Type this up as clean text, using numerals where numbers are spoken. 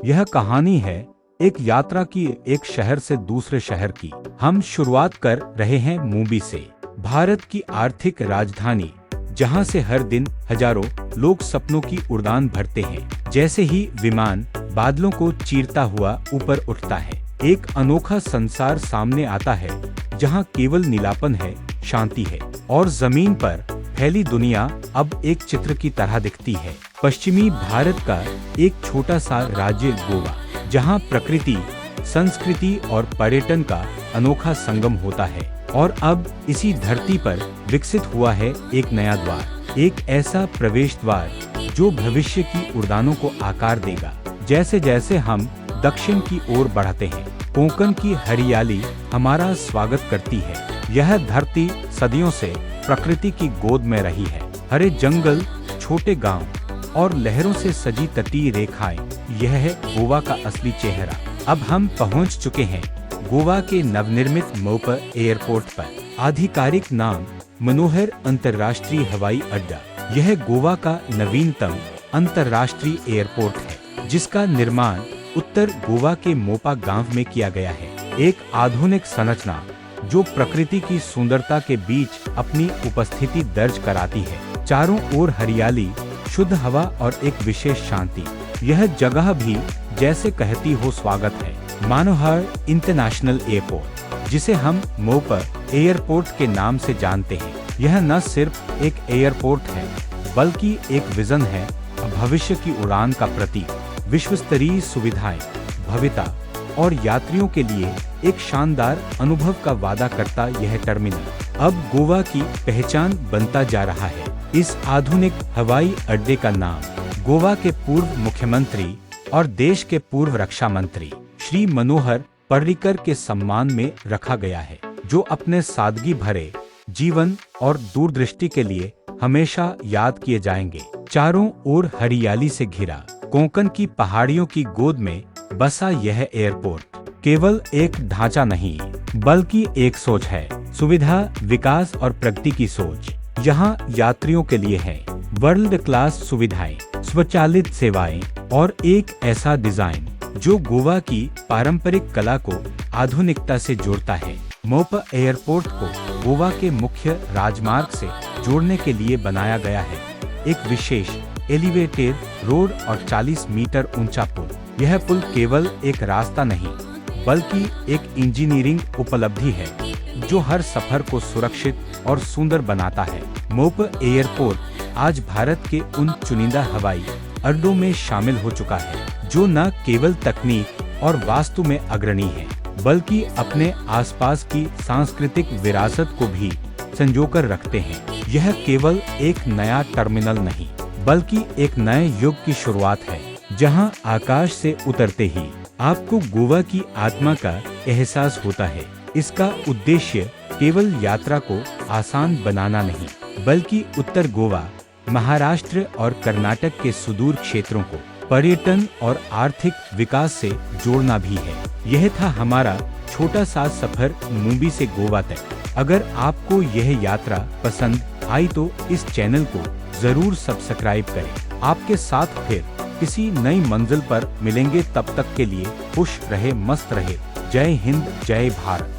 यह कहानी है एक यात्रा की, एक शहर से दूसरे शहर की। हम शुरुआत कर रहे हैं मुंबई से, भारत की आर्थिक राजधानी, जहां से हर दिन हजारों लोग सपनों की उड़ान भरते हैं। जैसे ही विमान बादलों को चीरता हुआ ऊपर उठता है, एक अनोखा संसार सामने आता है, जहां केवल नीलापन है, शांति है, और जमीन पर फैली दुनिया अब एक चित्र की तरह दिखती है। पश्चिमी भारत का एक छोटा सा राज्य गोवा, जहां प्रकृति, संस्कृति और पर्यटन का अनोखा संगम होता है। और अब इसी धरती पर विकसित हुआ है एक नया द्वार, एक ऐसा प्रवेश द्वार जो भविष्य की उड़ानों को आकार देगा। जैसे जैसे हम दक्षिण की ओर बढ़ते हैं, कोंकण की हरियाली हमारा स्वागत करती है। यह धरती सदियों से प्रकृति की गोद में रही है। हरे जंगल, छोटे गांव और लहरों से सजी तटीय रेखाएं, यह है गोवा का असली चेहरा। अब हम पहुंच चुके हैं गोवा के नवनिर्मित मोप एयरपोर्ट पर। आधिकारिक नाम मनोहर अंतर्राष्ट्रीय हवाई अड्डा। यह गोवा का नवीनतम अंतर्राष्ट्रीय एयरपोर्ट है, जिसका निर्माण उत्तर गोवा के मोपा गांव में किया गया है। एक आधुनिक संरचना जो प्रकृति की सुंदरता के बीच अपनी उपस्थिति दर्ज कराती है। चारों ओर हरियाली, शुद्ध हवा और एक विशेष शांति। यह जगह भी जैसे कहती हो स्वागत है। मनोहर इंटरनेशनल एयरपोर्ट, जिसे हम मोप एयरपोर्ट के नाम से जानते हैं, यह न सिर्फ एक एयरपोर्ट है, बल्कि एक विजन है, भविष्य की उड़ान का प्रतीक। विश्वस्तरीय सुविधाएं, भव्यता और यात्रियों के लिए एक शानदार अनुभव का वादा करता यह टर्मिनल अब गोवा की पहचान बनता जा रहा है। इस आधुनिक हवाई अड्डे का नाम गोवा के पूर्व मुख्यमंत्री और देश के पूर्व रक्षा मंत्री श्री मनोहर पर्रिकर के सम्मान में रखा गया है, जो अपने सादगी भरे जीवन और दूरदृष्टि के लिए हमेशा याद किए जाएंगे। चारों ओर हरियाली से घिरा, कोंकण की पहाड़ियों की गोद में बसा यह एयरपोर्ट केवल एक ढांचा नहीं, बल्कि एक सोच है। सुविधा, विकास और प्रगति की सोच। यहाँ यात्रियों के लिए है वर्ल्ड क्लास सुविधाएं, स्वचालित सेवाएं और एक ऐसा डिजाइन जो गोवा की पारंपरिक कला को आधुनिकता से जोड़ता है। मोप एयरपोर्ट को गोवा के मुख्य राजमार्ग से जोड़ने के लिए बनाया गया है एक विशेष एलिवेटेड रोड और 40 मीटर ऊंचा पुल। यह पुल केवल एक रास्ता नहीं, बल्कि एक इंजीनियरिंग उपलब्धि है जो हर सफर को सुरक्षित और सुंदर बनाता है। मोप एयरपोर्ट आज भारत के उन चुनिंदा हवाई अड्डों में शामिल हो चुका है जो न केवल तकनीक और वास्तु में अग्रणी है, बल्कि अपने आसपास की सांस्कृतिक विरासत को भी संजोकर रखते हैं। यह केवल एक नया टर्मिनल नहीं, बल्कि एक नए युग की शुरुआत है, जहां आकाश से उतरते ही आपको गोवा की आत्मा का एहसास होता है। इसका उद्देश्य केवल यात्रा को आसान बनाना नहीं, बल्कि उत्तर गोवा, महाराष्ट्र और कर्नाटक के सुदूर क्षेत्रों को पर्यटन और आर्थिक विकास से जोड़ना भी है। यह था हमारा छोटा सा सफर मुंबई से गोवा तक। अगर आपको यह यात्रा पसंद आई तो इस चैनल को जरूर सब्सक्राइब करें। आपके साथ फिर किसी नई मंजिल पर मिलेंगे, तब तक के लिए खुश रहे, मस्त रहे। जय हिंद, जय भारत।